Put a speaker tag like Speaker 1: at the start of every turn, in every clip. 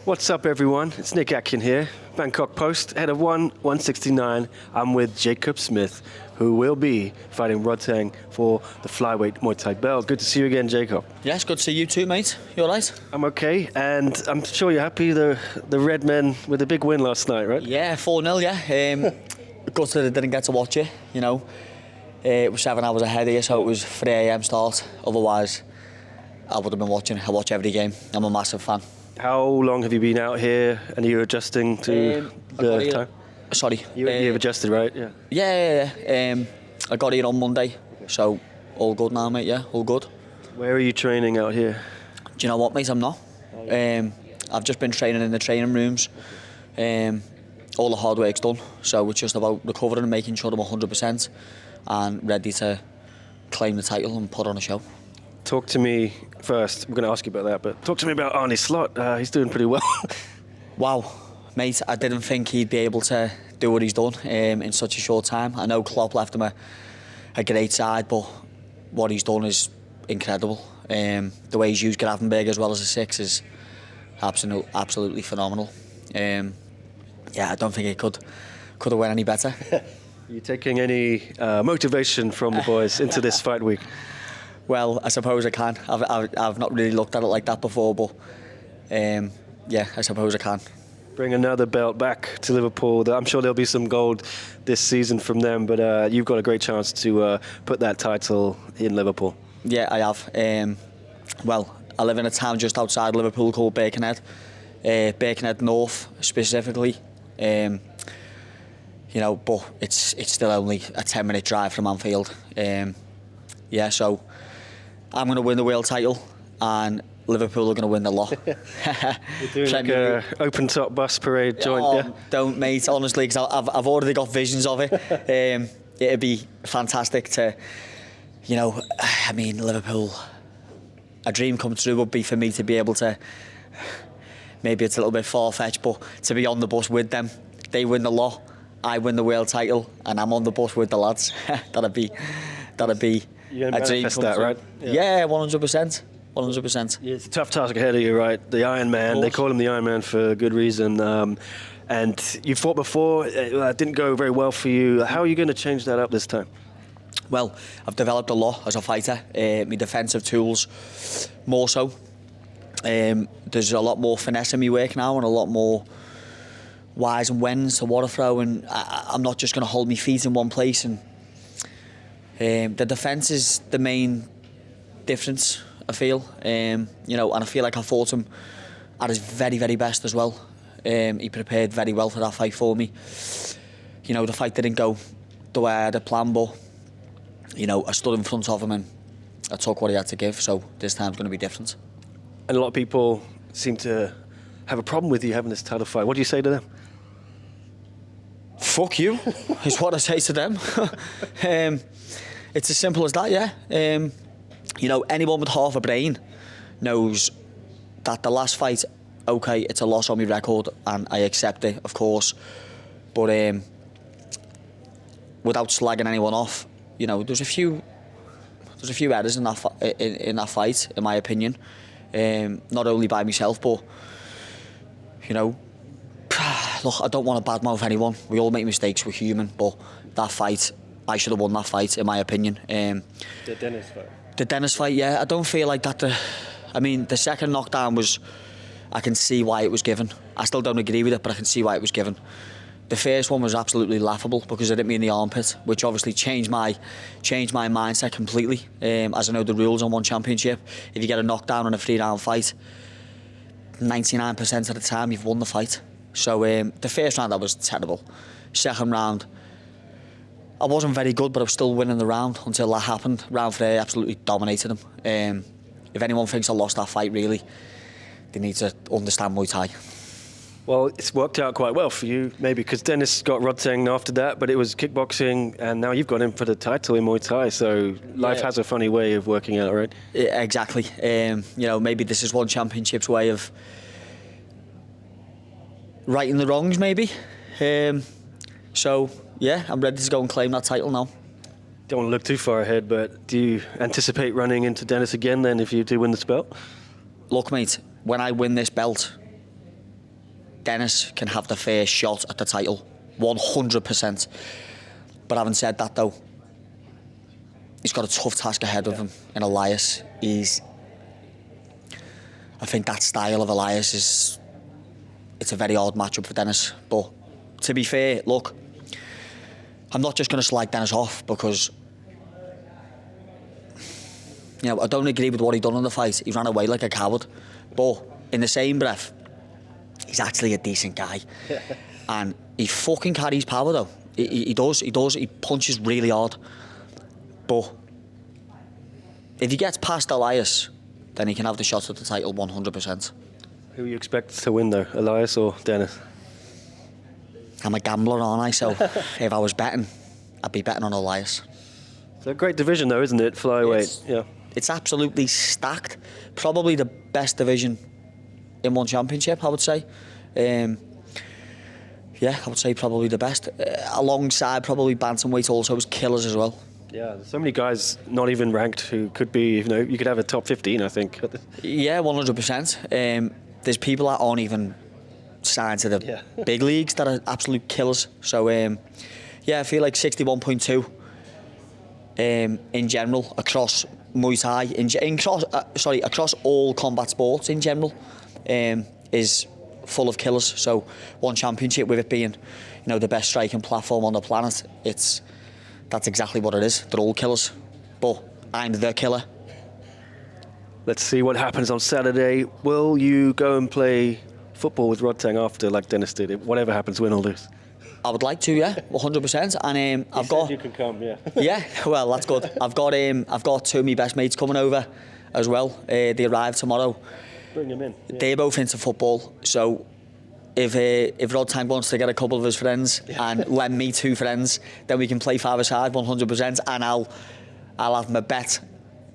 Speaker 1: What's up, everyone? It's Nick Atkin here, Bangkok Post, head of 169. I'm with Jacob Smith, who will be fighting Rodtang for the flyweight Muay Thai belt. Good to see you again, Jacob.
Speaker 2: Yes, good to see you too, mate. You all right?
Speaker 1: I'm okay, and I'm sure you're happy. The Red Men with a big win last night, right?
Speaker 2: Yeah, 4-0, yeah. Gutted I didn't get to watch it, you know. It was 7 hours ahead here, so it was 3 a.m. start. Otherwise, I would have been watching. I watch every game. I'm a massive fan.
Speaker 1: How long have you been out here, and are you adjusting to the time?
Speaker 2: Sorry.
Speaker 1: You've adjusted, right? Yeah.
Speaker 2: Yeah. I got here on Monday, so all good now, mate, yeah, all good.
Speaker 1: Where are you training out here?
Speaker 2: Do you know what, mate? I'm not. I've just been training in the training rooms. All the hard work's done, so it's just about recovering and making sure I'm 100% and ready to claim the title and put on a show.
Speaker 1: Talk to me first. I'm going to ask you about that, but talk to me about Arnie Slot. He's doing pretty well.
Speaker 2: Wow, mate, I didn't think he'd be able to do what he's done in such a short time. I know Klopp left him a great side, but what he's done is incredible. The way he's used Gravenberg as well as a 6 is absolutely phenomenal. Yeah, I don't think it could have went any better.
Speaker 1: Are you taking any motivation from the boys into this fight week?
Speaker 2: Well, I suppose I can. I've not really looked at it like that before, but yeah, I suppose I can.
Speaker 1: Bring another belt back to Liverpool. I'm sure there'll be some gold this season from them, but you've got a great chance to put that title in Liverpool.
Speaker 2: Yeah, I have. Well, I live in a town just outside Liverpool called Birkenhead. Birkenhead North specifically. You know, but it's still only a 10-minute drive from Anfield. Yeah, so I'm going to win the world title and Liverpool are going to win the lot.
Speaker 1: You're doing like an open-top bus parade joint, yeah?
Speaker 2: Don't, mate, honestly, because I've already got visions of it. It'd be fantastic to, you know, I mean, Liverpool, a dream come true would be for me to be able to, maybe it's a little bit far-fetched, but to be on the bus with them. They win the lot, I win the world title, and I'm on the bus with the lads. That'd be
Speaker 1: You're going to manifest that, right?
Speaker 2: Yeah, 100%. 100%.
Speaker 1: Yeah, it's a tough task ahead of you, right? The Iron Man. They call him the Iron Man for good reason. And you fought before. It didn't go very well for you. How are you going to change that up this time?
Speaker 2: Well, I've developed a lot as a fighter. My defensive tools, more so. There's a lot more finesse in my work now and a lot more whys and whens to water throw. And I'm not just going to hold my feet in one place. And the defence is the main difference, I feel. You know, and I feel like I fought him at his very, very best as well. He prepared very well for that fight for me. You know, the fight didn't go the way I had planned, but, you know, I stood in front of him and I took what he had to give, so this time's going to be different.
Speaker 1: And a lot of people seem to have a problem with you having this title fight. What do you say to them?
Speaker 2: Fuck you, is what I say to them. It's as simple as that, yeah. You know, anyone with half a brain knows that the last fight, okay, it's a loss on my record and I accept it, of course. But without slagging anyone off, you know, there's a few errors in that fight, in my opinion. Not only by myself, but, you know, look, I don't want to badmouth anyone. We all make mistakes, we're human, but that fight, I should have won that fight, in my opinion.
Speaker 1: The Dennis fight.
Speaker 2: The Dennis fight, yeah. I don't feel like that. I mean, the second knockdown was, I can see why it was given. I still don't agree with it, but I can see why it was given. The first one was absolutely laughable because it hit me in the armpit, which obviously changed my mindset completely. As I know the rules on one championship, if you get a knockdown in a 3-round fight, 99% of the time you've won the fight. So the first round, that was terrible. Second round, I wasn't very good, but I was still winning the round until that happened. Round 3, I absolutely dominated him. If anyone thinks I lost that fight, really, they need to understand Muay Thai.
Speaker 1: Well, it's worked out quite well for you, maybe, because Dennis got Rodtang after that, but it was kickboxing, and now you've got him for the title in Muay Thai, so life has a funny way of working out, right?
Speaker 2: Yeah, exactly. You know, maybe this is one championship's way of righting the wrongs, maybe. So, yeah, I'm ready to go and claim that title now.
Speaker 1: Don't want to look too far ahead, but do you anticipate running into Dennis again then if you do win this belt?
Speaker 2: Look, mate, when I win this belt, Dennis can have the first shot at the title, 100%. But having said that though, he's got a tough task ahead of him in Elias. I think that style of Elias it's a very hard matchup for Dennis. But to be fair, look, I'm not just going to slag Dennis off because, you know, I don't agree with what he done in the fight. He ran away like a coward. But in the same breath, he's actually a decent guy. And he fucking carries power though. He does. He punches really hard. But if he gets past Elias, then he can have the shot at the title 100%.
Speaker 1: Who you expect to win though, Elias or Dennis?
Speaker 2: I'm a gambler, aren't I? So if I was betting, I'd be betting on Elias.
Speaker 1: It's a great division though, isn't it? Flyweight.
Speaker 2: It's absolutely stacked. Probably the best division in one championship, I would say. I would say probably the best. Alongside probably bantamweight also was killers as well.
Speaker 1: Yeah, there's so many guys not even ranked who could be, you know, you could have a top 15, I think.
Speaker 2: Yeah, 100%. There's people that aren't even signed to the big leagues that are absolute killers. So, I feel like 61.2 in general across Muay Thai, across all combat sports in general, is full of killers. So, one championship with it being, you know, the best striking platform on the planet, that's exactly what it is. They're all killers, but I'm the killer.
Speaker 1: Let's see what happens on Saturday. Will you go and play football with Rodtang after, like Dennis did? Whatever happens, win or lose.
Speaker 2: I would like to, 100%. And I've got.
Speaker 1: You can come,
Speaker 2: Yeah, well, that's good. I've got two of my best mates coming over as well. They arrive tomorrow.
Speaker 1: Bring them in. Yeah.
Speaker 2: They're both into football, so if Rodtang wants to get a couple of his friends and lend me 2 friends, then we can play 5-a-side 100%, and I'll have my bet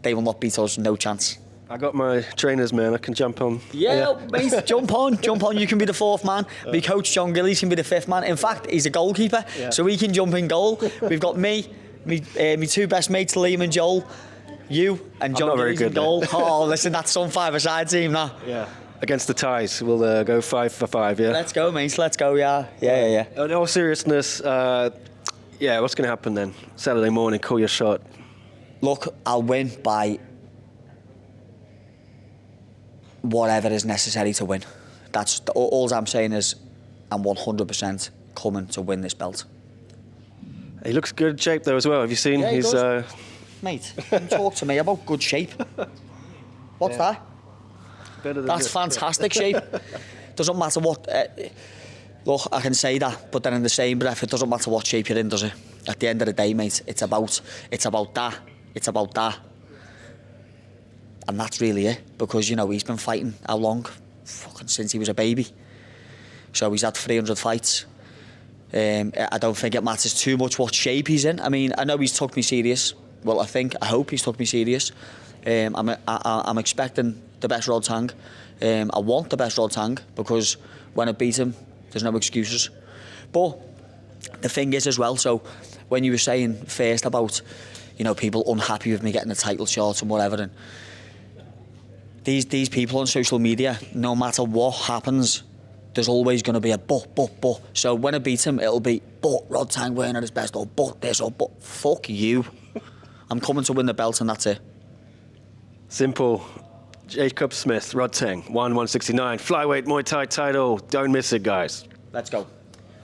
Speaker 2: they will not beat us, no chance.
Speaker 1: I got my trainers, man. I can jump on.
Speaker 2: Yeah, mate, jump on. You can be the 4th man. My coach John Gillies can be the 5th man. In fact, he's a goalkeeper, so he can jump in goal. We've got me 2 best mates, Liam and Joel, you and John Gillies in goal. Oh, listen, that's some 5-a-side team now.
Speaker 1: Yeah. Against the ties, we'll go 5 for 5, yeah?
Speaker 2: Let's go, mate, let's go, yeah.
Speaker 1: In all seriousness, what's going to happen then? Saturday morning, call your shot.
Speaker 2: Look, I'll win by whatever is necessary to win. That's all I'm saying is I'm 100% coming to win this belt.
Speaker 1: He looks good in shape though as well. Have you seen?
Speaker 2: Yeah, he's mate, don't talk to me about good shape. What's that?
Speaker 1: Better than
Speaker 2: That's fantastic shape. Doesn't matter what. Look, I can say that, but then in the same breath, it doesn't matter what shape you're in, does it? At the end of the day, mate, it's about that. And that's really it, because, you know, he's been fighting how long? Fucking since he was a baby. So he's had 300 fights. I don't think it matters too much what shape he's in. I mean, I know he's took me serious. Well, I hope he's took me serious. I'm expecting the best Rodtang. I want the best Rodtang, because when I beat him, there's no excuses. But the thing is as well, so when you were saying first about, you know, people unhappy with me getting the title shot and whatever, and these people on social media, no matter what happens, there's always going to be a but. So when I beat him, it'll be, but Rodtang weren't at his best, or but this, or but. Fuck you. I'm coming to win the belt, and that's it.
Speaker 1: Simple. Jacob Smith, Rodtang, 169, flyweight Muay Thai title. Don't miss it, guys.
Speaker 2: Let's go.